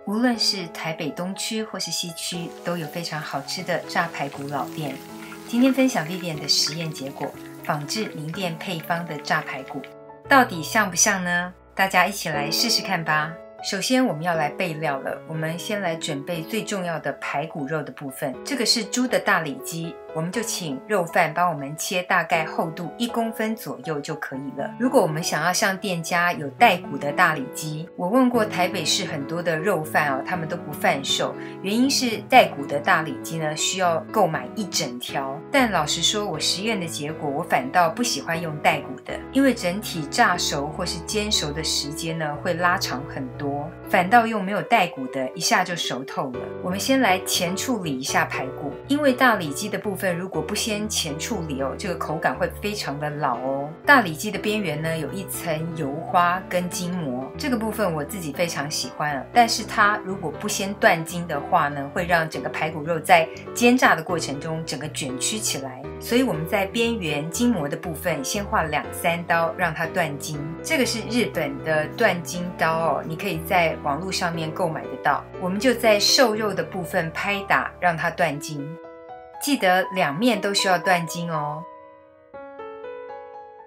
无论是台北东区或是西区，都有非常好吃的炸排骨老店。今天分享 Vivian 的实验结果，仿制名店配方的炸排骨，到底像不像呢？大家一起来试试看吧。首先我们要来备料了，我们先来准备最重要的排骨肉的部分。这个是猪的大里脊，我们就请肉贩帮我们切大概厚度1公分左右就可以了。如果我们想要像店家有带骨的大里脊，我问过台北市很多的肉贩哦，他们都不贩售，原因是带骨的大里脊呢需要购买一整条。但老实说，我实验的结果，我反倒不喜欢用带骨的，因为整体炸熟或是煎熟的时间呢会拉长很多，反倒用没有带骨的一下就熟透了。我们先来前处理一下排骨，因为大里脊的部分如果不先前处理哦，这个口感会非常的老哦。大里脊的边缘呢有一层油花跟筋膜，这个部分我自己非常喜欢啊，但是它如果不先断筋的话呢，会让整个排骨肉在煎炸的过程中整个卷曲起来，所以我们在边缘筋膜的部分先划2-3刀让它断筋。这个是日本的断筋刀哦，你可以在网络上面购买得到。我们就在瘦肉的部分拍打让它断筋，记得2面都需要断筋哦。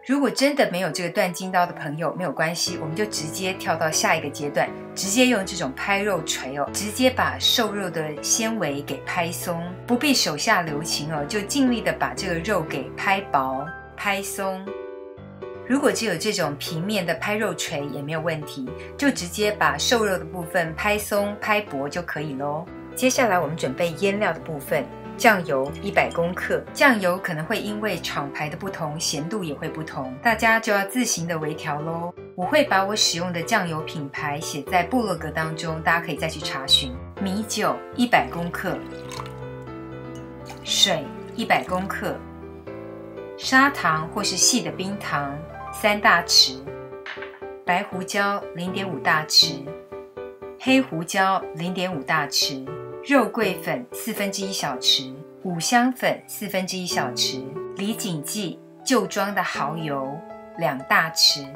如果真的没有这个断筋刀的朋友，没有关系，我们就直接跳到下一个阶段，直接用这种拍肉锤哦，直接把瘦肉的纤维给拍松，不必手下留情哦，就尽力的把这个肉给拍薄、拍松。如果只有这种平面的拍肉锤也没有问题，就直接把瘦肉的部分拍松、拍薄就可以咯。接下来我们准备腌料的部分。酱油100公克，酱油可能会因为厂牌的不同，咸度也会不同，大家就要自行的微调咯。我会把我使用的酱油品牌写在部落格当中，大家可以再去查询。米酒100公克，水100公克，砂糖或是细的冰糖3大匙，白胡椒0.5大匙，黑胡椒0.5大匙，肉桂粉1/4小匙，五香粉1/4小匙，李锦记旧装的蚝油2大匙。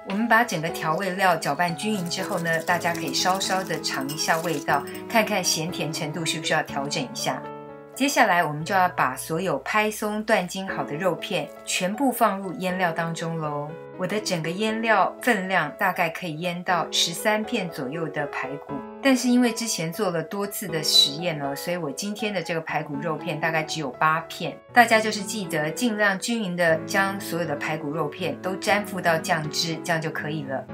我们把整个调味料搅拌均匀之后呢，大家可以稍稍的尝一下味道，看看咸甜程度需不需要调整一下。接下来我们就要把所有拍松断筋好的肉片全部放入腌料当中咯。我的整个腌料分量大概可以腌到13片左右的排骨，但是因为之前做了多次的实验呢，所以我今天的这个排骨肉片大概只有8片。大家就是记得尽量均匀的将所有的排骨肉片都沾附到酱汁，这样就可以了。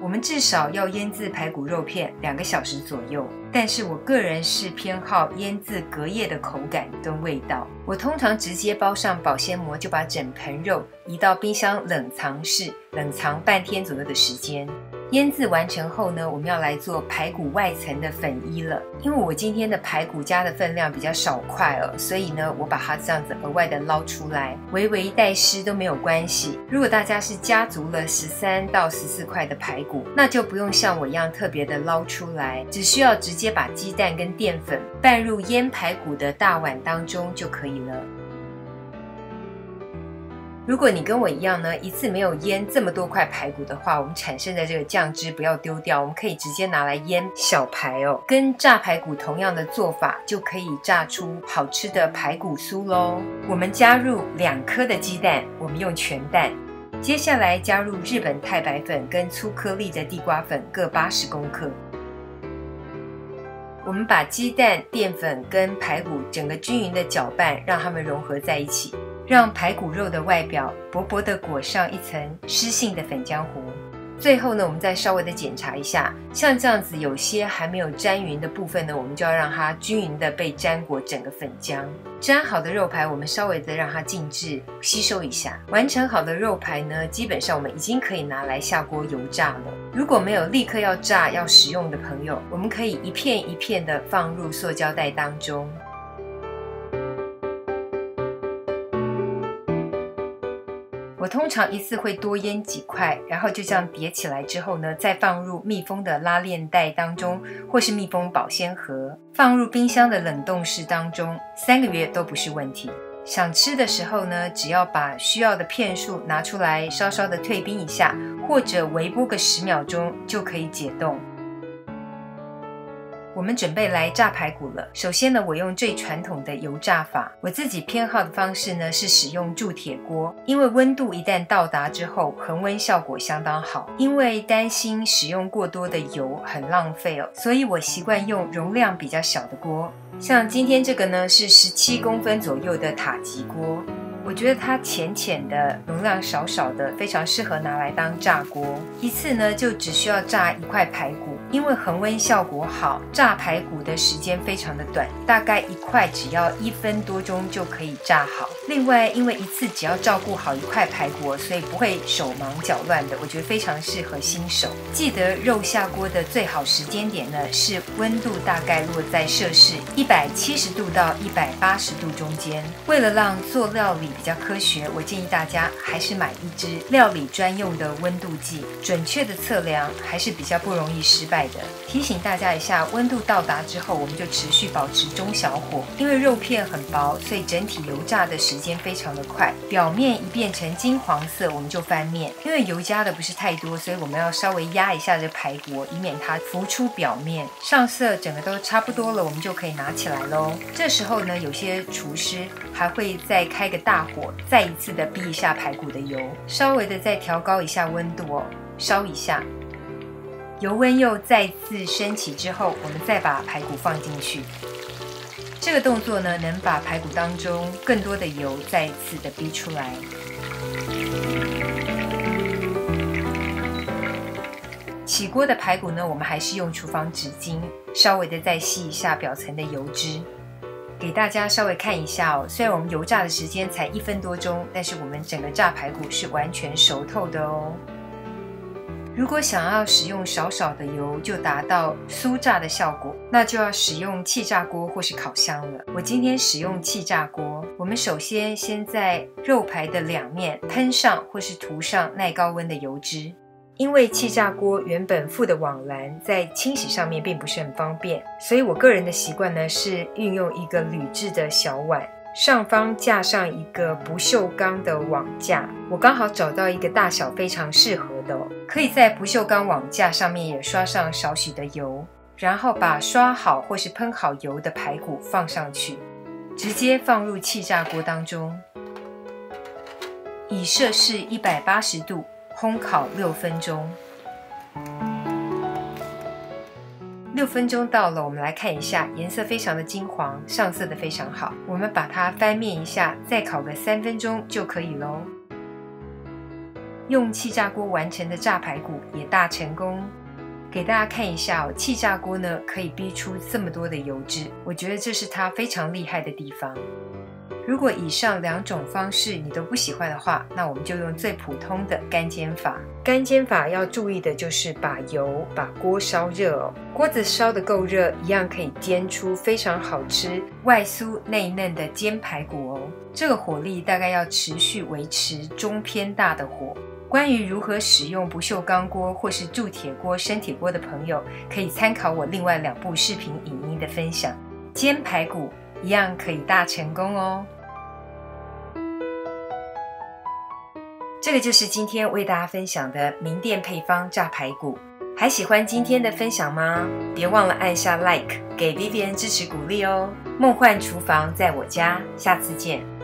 我们至少要腌制排骨肉片2个小时左右，但是我个人是偏好腌制隔夜的口感跟味道。我通常直接包上保鲜膜，就把整盆肉移到冰箱冷藏室，冷藏半天左右的时间。腌制完成后呢，我们要来做排骨外层的粉衣了。因为我今天的排骨加的分量比较少块哦，所以呢，我把它这样子额外的捞出来，微微带湿都没有关系。如果大家是加足了13到14块的排骨，那就不用像我一样特别的捞出来，只需要直接把鸡蛋跟淀粉拌入腌排骨的大碗当中就可以了。如果你跟我一样呢，一次没有腌这么多块排骨的话，我们产生的这个酱汁不要丢掉，我们可以直接拿来腌小排哦。跟炸排骨同样的做法，就可以炸出好吃的排骨酥咯。我们加入2颗的鸡蛋，我们用全蛋。接下来加入日本太白粉跟粗颗粒的地瓜粉各80公克。我们把鸡蛋、淀粉跟排骨整个均匀的搅拌，让它们融合在一起，让排骨肉的外表薄薄的裹上一层湿性的粉浆糊。最后呢，我们再稍微的检查一下，像这样子有些还没有沾匀的部分呢，我们就要让它均匀的被沾裹整个粉浆。沾好的肉排，我们稍微的让它静置吸收一下。完成好的肉排呢，基本上我们已经可以拿来下锅油炸了。如果没有立刻要炸要食用的朋友，我们可以一片一片的放入塑胶袋当中。我通常一次会多腌几块，然后就这样叠起来之后呢，再放入密封的拉链袋当中，或是密封保鲜盒，放入冰箱的冷冻室当中，3个月都不是问题。想吃的时候呢，只要把需要的片数拿出来稍稍的退冰一下，或者微波个10秒钟就可以解冻。我们准备来炸排骨了。首先呢，我用最传统的油炸法。我自己偏好的方式呢是使用铸铁锅，因为温度一旦到达之后，恒温效果相当好。因为担心使用过多的油很浪费哦，所以我习惯用容量比较小的锅。像今天这个呢是17公分左右的塔吉锅。我觉得它浅浅的，容量少少的，非常适合拿来当炸锅。一次呢就只需要炸1块排骨，因为恒温效果好，炸排骨的时间非常的短，大概1块只要1分多钟就可以炸好。另外，因为一次只要照顾好1块排骨，所以不会手忙脚乱的，我觉得非常适合新手。记得肉下锅的最好时间点呢是温度大概落在摄氏170度到180度中间。为了让做料理比较科学，我建议大家还是买一支料理专用的温度计，准确的测量还是比较不容易失败的。提醒大家一下，温度到达之后，我们就持续保持中小火，因为肉片很薄，所以整体油炸的时间非常的快。表面一变成金黄色，我们就翻面。因为油加的不是太多，所以我们要稍微压一下这排骨，以免它浮出表面。上色整个都差不多了，我们就可以拿起来咯。这时候呢，有些厨师还会再开个大火，再一次的逼一下排骨的油，稍微的再调高一下温度哦，烧一下。油温又再次升起之后，我们再把排骨放进去。这个动作呢，能把排骨当中更多的油再一次的逼出来。起锅的排骨呢，我们还是用厨房纸巾稍微的再吸一下表层的油脂。给大家稍微看一下哦，虽然我们油炸的时间才1分多钟，但是我们整个炸排骨是完全熟透的哦。如果想要使用少少的油就达到酥炸的效果，那就要使用气炸锅或是烤箱了。我今天使用气炸锅，我们首先在肉排的两面喷上或是涂上耐高温的油脂。因为气炸锅原本附的网篮在清洗上面并不是很方便，所以我个人的习惯呢是运用一个铝制的小碗，上方架上一个不锈钢的网架。我刚好找到一个大小非常适合的哦，可以在不锈钢网架上面也刷上少许的油，然后把刷好或是喷好油的排骨放上去，直接放入气炸锅当中，以摄氏180度烘烤6分钟。6分钟到了，我们来看一下，颜色非常的金黄，上色的非常好。我们把它翻面一下，再烤个3分钟就可以咯。用气炸锅完成的炸排骨也大成功。给大家看一下哦，气炸锅呢可以逼出这么多的油脂，我觉得这是它非常厉害的地方。如果以上2种方式你都不喜欢的话，那我们就用最普通的干煎法。干煎法要注意的就是把锅烧热哦，锅子烧得够热，一样可以煎出非常好吃、外酥内嫩的煎排骨哦。这个火力大概要持续维持中偏大的火。关于如何使用不锈钢锅或是铸铁锅、生铁锅的朋友，可以参考我另外2部视频影音的分享。煎排骨一样可以大成功哦。这个就是今天为大家分享的名店配方炸排骨。还喜欢今天的分享吗？别忘了按下 like， 给 Vivian 支持鼓励哦。梦幻厨房在我家，下次见。